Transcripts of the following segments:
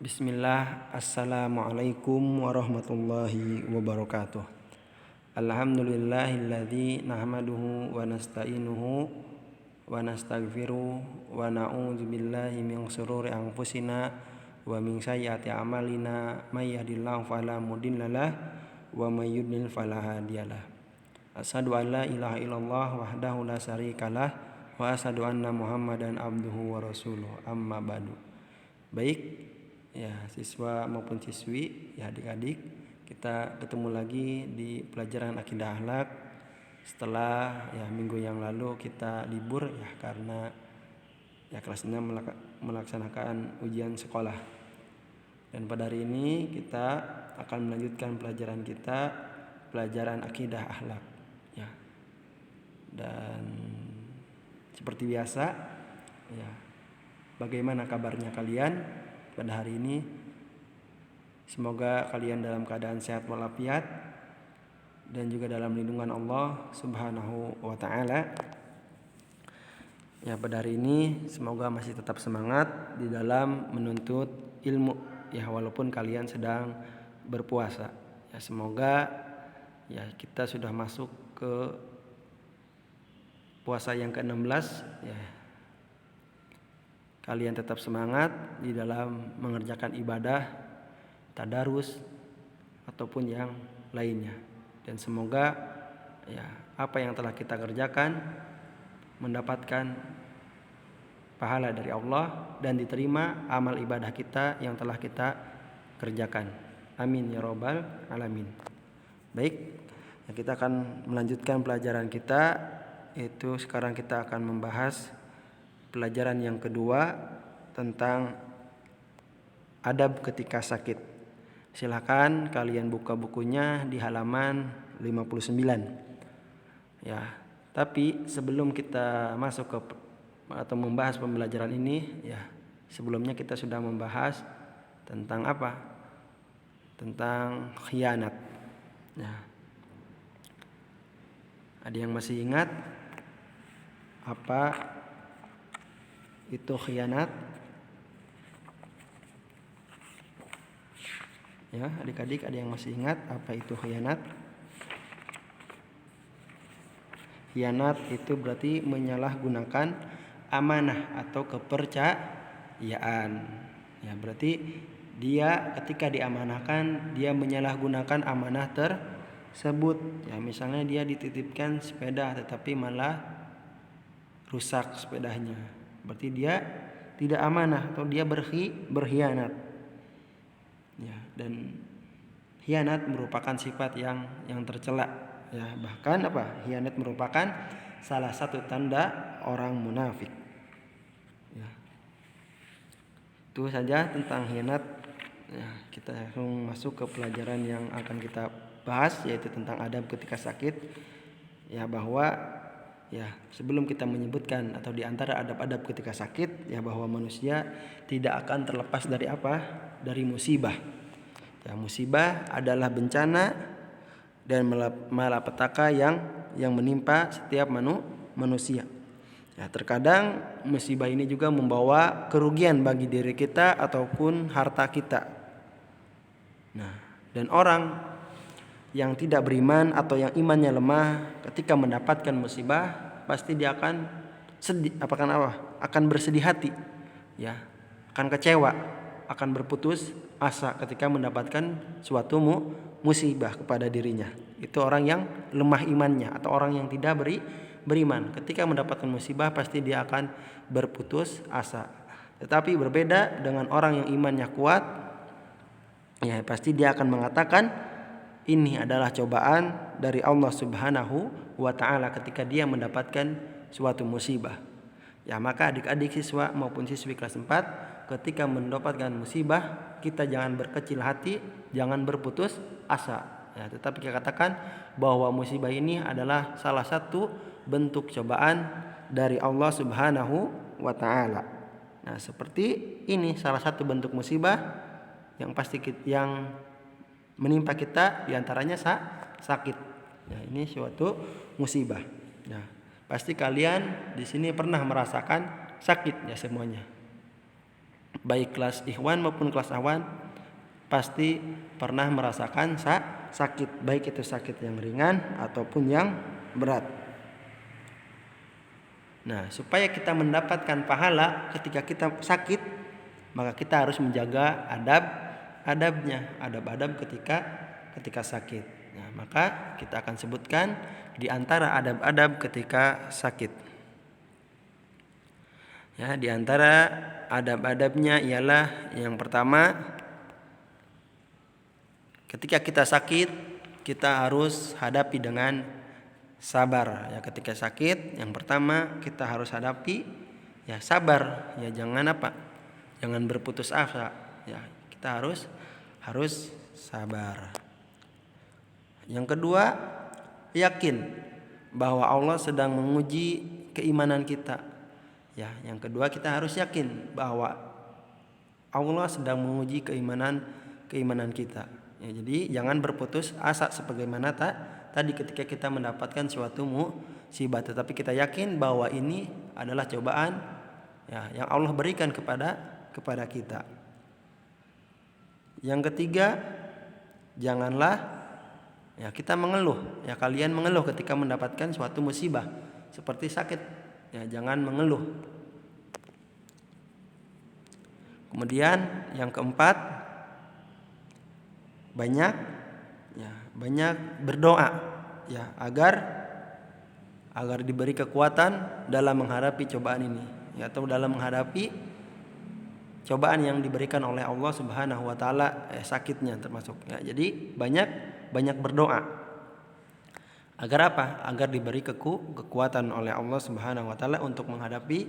Bismillah, Assalamualaikum warahmatullahi wabarakatuh. Alhamdulillahilladzi nahmaduhu wa nasta'inuhu wa nastaghfiruh wa na'udzu billahi min shururi anfusina wa min sayyiati a'malina may yahdihillahu fala mudhillalah wa may yudlil fala hadiyalah. Asyhadu an la ilaha illallah wahdahu la syarikalah wa asyhadu anna Muhammadan abduhu wa rasuluh. Amma ba'du. Baik, ya siswa maupun siswi, ya adik-adik, kita ketemu lagi di pelajaran akidah akhlak setelah minggu yang lalu kita libur karena kelas 6 melaksanakan ujian sekolah. Dan pada hari ini kita akan melanjutkan pelajaran kita, pelajaran akidah akhlak. Dan seperti biasa, bagaimana kabarnya kalian pada hari ini? Semoga kalian dalam keadaan sehat walafiat dan juga dalam lindungan Allah Subhanahu wa taala. Pada hari ini semoga masih tetap semangat di dalam menuntut ilmu walaupun kalian sedang berpuasa. Semoga kita sudah masuk ke puasa yang ke-16 kalian tetap semangat di dalam mengerjakan ibadah, tadarus ataupun yang lainnya. Dan semoga apa yang telah kita kerjakan mendapatkan pahala dari Allah dan diterima amal ibadah kita yang telah kita kerjakan. Amin ya rabbal alamin. Baik, kita akan melanjutkan pelajaran kita, yaitu sekarang kita akan membahas pelajaran yang kedua tentang adab ketika sakit. Silakan kalian buka bukunya di halaman 59. Tapi sebelum kita masuk ke atau membahas pembelajaran ini, sebelumnya kita sudah membahas tentang apa? Tentang khianat. Ada yang masih ingat apa itu khianat? Adik-adik, ada yang masih ingat apa itu khianat? Khianat itu berarti menyalahgunakan amanah atau kepercayaan. Berarti dia ketika diamanahkan, dia menyalahgunakan amanah tersebut. Misalnya dia dititipkan sepeda tetapi malah rusak sepedanya. Berarti dia tidak amanah atau dia berkhianat. Dan khianat merupakan sifat yang tercela. Bahkan khianat merupakan salah satu tanda orang munafik. Itu saja tentang khianat. Kita langsung masuk ke pelajaran yang akan kita bahas, yaitu tentang adab ketika sakit. Bahwa sebelum kita menyebutkan atau di antara adab-adab ketika sakit, bahwa manusia tidak akan terlepas dari apa? Dari musibah. Musibah adalah bencana dan malapetaka yang menimpa setiap manusia. Terkadang musibah ini juga membawa kerugian bagi diri kita ataupun harta kita. Dan orang yang tidak beriman atau yang imannya lemah ketika mendapatkan musibah, pasti dia akan sedih, akan bersedih hati, akan kecewa, akan berputus asa ketika mendapatkan suatu musibah kepada dirinya. Itu orang yang lemah imannya atau orang yang tidak beriman. Ketika mendapatkan musibah pasti dia akan berputus asa. Tetapi berbeda dengan orang yang imannya kuat, pasti dia akan mengatakan ini adalah cobaan dari Allah Subhanahu wa taala ketika dia mendapatkan suatu musibah. Maka adik-adik siswa maupun siswi kelas 4, ketika mendapatkan musibah, kita jangan berkecil hati, jangan berputus asa. Tetapi kita katakan bahwa musibah ini adalah salah satu bentuk cobaan dari Allah Subhanahu wa taala. Seperti ini salah satu bentuk musibah yang pasti yang menimpa kita, diantaranya sakit. Ini suatu musibah. Pasti kalian di sini pernah merasakan sakit semuanya. baik kelas ikhwan maupun kelas awan pasti pernah merasakan sakit, baik itu sakit yang ringan ataupun yang berat. Nah, supaya kita mendapatkan pahala ketika kita sakit, maka kita harus menjaga adab-adab ketika sakit. Nah, maka kita akan sebutkan di antara adab-adab ketika sakit. Ya, di antara adab-adabnya ialah yang pertama, ketika kita sakit, kita harus hadapi dengan sabar. Ya, ketika sakit, yang pertama kita harus hadapi ya sabar. Ya, jangan jangan berputus asa. Ya, kita harus sabar. Yang kedua, yakin bahwa Allah sedang menguji keimanan kita. Ya, yang kedua kita harus yakin bahwa Allah sedang menguji keimanan kita. Ya, jadi jangan berputus asa sebagaimana tadi ketika kita mendapatkan suatu musibah, tetapi kita yakin bahwa ini adalah cobaan ya yang Allah berikan kepada kita. Yang ketiga, janganlah ya kita mengeluh. Ya, kalian mengeluh ketika mendapatkan suatu musibah seperti sakit. Ya, jangan mengeluh. Kemudian yang keempat, banyak berdoa ya agar diberi kekuatan dalam menghadapi cobaan ini ya, atau dalam menghadapi cobaan yang diberikan oleh Allah Subhanahu wa taala, sakitnya termasuk ya. Jadi banyak berdoa. Agar apa? Agar diberi kekuatan oleh Allah Subhanahu wa taala untuk menghadapi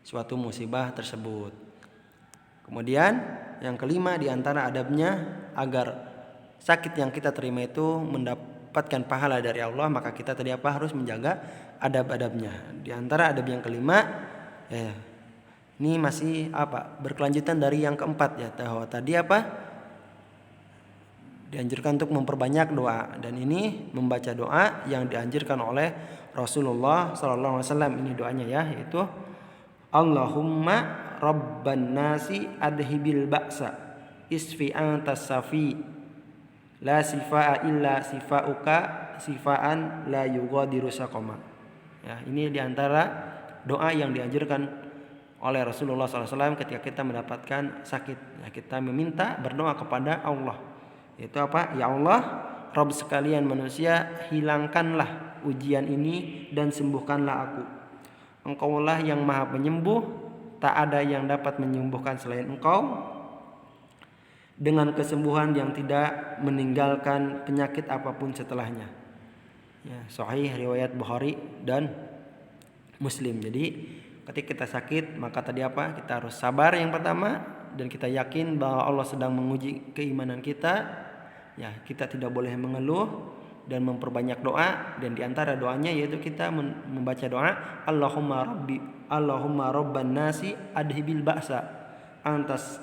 suatu musibah tersebut. Kemudian yang kelima di antara adabnya, agar sakit yang kita terima itu mendapatkan pahala dari Allah, maka kita harus menjaga adab-adabnya. Di antara adab yang kelima ya, ini masih berkelanjutan dari yang keempat ya. Tadi dianjurkan untuk memperbanyak doa, dan ini membaca doa yang dianjurkan oleh Rasulullah sallallahu alaihi wasallam. Ini doanya ya, yaitu Allahumma rabban nasi adhibil ba'sa isfi antas safi la sifaa illa sifauka sifaan la yughadiru saqama. Ya, ini diantara doa yang dianjurkan oleh Rasulullah SAW ketika kita mendapatkan sakit. Ya, kita meminta berdoa kepada Allah. Itu Ya Allah, Rabb sekalian manusia, hilangkanlah ujian ini dan sembuhkanlah aku. Engkaulah yang maha penyembuh, tak ada yang dapat menyembuhkan selain Engkau, dengan kesembuhan yang tidak meninggalkan penyakit apapun setelahnya. Ya, sahih riwayat Bukhari dan Muslim. Jadi ketika kita sakit, maka kita harus sabar yang pertama, dan kita yakin bahwa Allah sedang menguji keimanan kita. Ya, kita tidak boleh mengeluh dan memperbanyak doa, dan diantara doanya yaitu kita membaca doa Allahumma rabban nasi adhibil ba'sa antas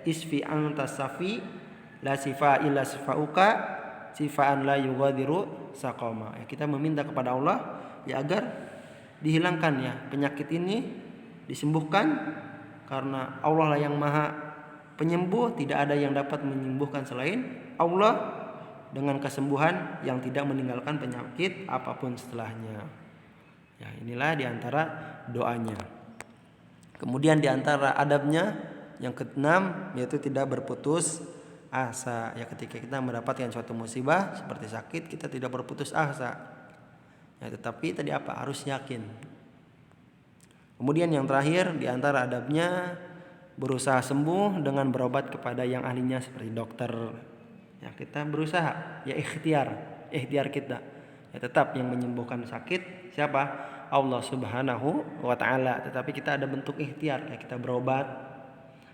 isfi antas safi la sifa illa sifauka sifaan la yughadiru saqama. Ya, kita meminta kepada Allah ya agar dihilangkan ya penyakit ini, disembuhkan, karena Allah lah yang maha penyembuh, tidak ada yang dapat menyembuhkan selain Allah, dengan kesembuhan yang tidak meninggalkan penyakit apapun setelahnya. Ya, inilah diantara doanya. Kemudian diantara adabnya yang keenam, yaitu tidak berputus asa. Ya, ketika kita mendapatkan suatu musibah seperti sakit, kita tidak berputus asa. Ya, tetapi harus yakin. Kemudian yang terakhir diantara adabnya, berusaha sembuh dengan berobat kepada yang ahlinya seperti dokter. Ya, kita berusaha ya ikhtiar kita. Ya, tetap yang menyembuhkan sakit siapa? Allah Subhanahu wa taala. Tetapi kita ada bentuk ikhtiar, ya kita berobat.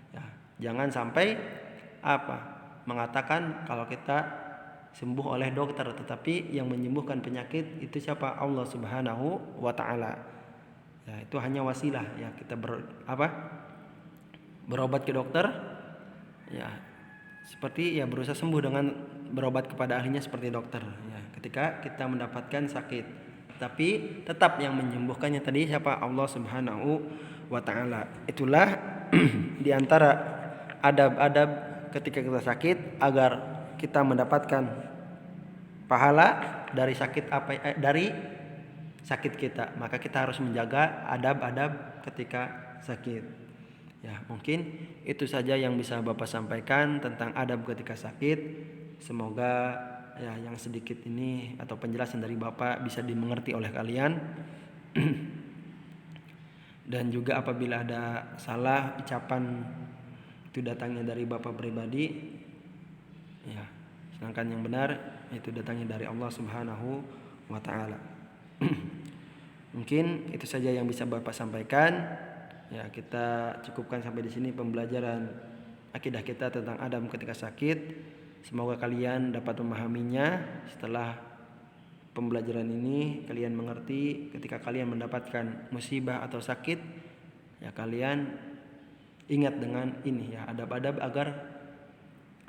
Ya, jangan sampai mengatakan kalau kita sembuh oleh dokter, tetapi yang menyembuhkan penyakit itu siapa? Allah Subhanahu wa taala. Ya, itu hanya wasilah ya kita berobat ke dokter. Ya, seperti ya berusaha sembuh dengan berobat kepada ahlinya seperti dokter ya, ketika kita mendapatkan sakit. Tapi tetap yang menyembuhkannya tadi siapa? Allah Subhanahu wa taala. Itulah di antara adab-adab ketika kita sakit agar kita mendapatkan pahala dari dari sakit kita, maka kita harus menjaga adab-adab ketika sakit. Ya, mungkin itu saja yang bisa Bapak sampaikan tentang adab ketika sakit. Semoga ya yang sedikit ini atau penjelasan dari Bapak bisa dimengerti oleh kalian. Dan juga apabila ada salah ucapan itu datangnya dari Bapak pribadi, ya, sedangkan yang benar itu datangnya dari Allah Subhanahu wa taala. Mungkin itu saja yang bisa Bapak sampaikan. Ya, kita cukupkan sampai di sini pembelajaran akidah kita tentang adab ketika sakit. Semoga kalian dapat memahaminya. Setelah pembelajaran ini kalian mengerti ketika kalian mendapatkan musibah atau sakit, ya kalian ingat dengan ini ya, adab-adab agar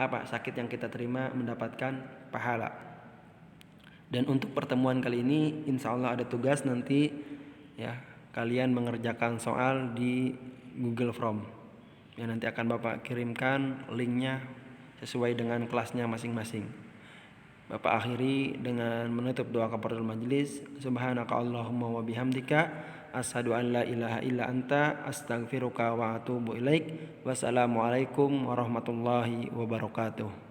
sakit yang kita terima mendapatkan pahala. Dan untuk pertemuan kali ini insya Allah ada tugas nanti ya, kalian mengerjakan soal di Google Form yang nanti akan Bapak kirimkan linknya sesuai dengan kelasnya masing-masing. Bapak akhiri dengan menutup doa kafaratul majelis. Subhanaka Allahumma wa bihamdika asyhadu an la ilaha illa anta astaghfiruka wa atubu ilaik. Wassalamualaikum warahmatullahi wabarakatuh.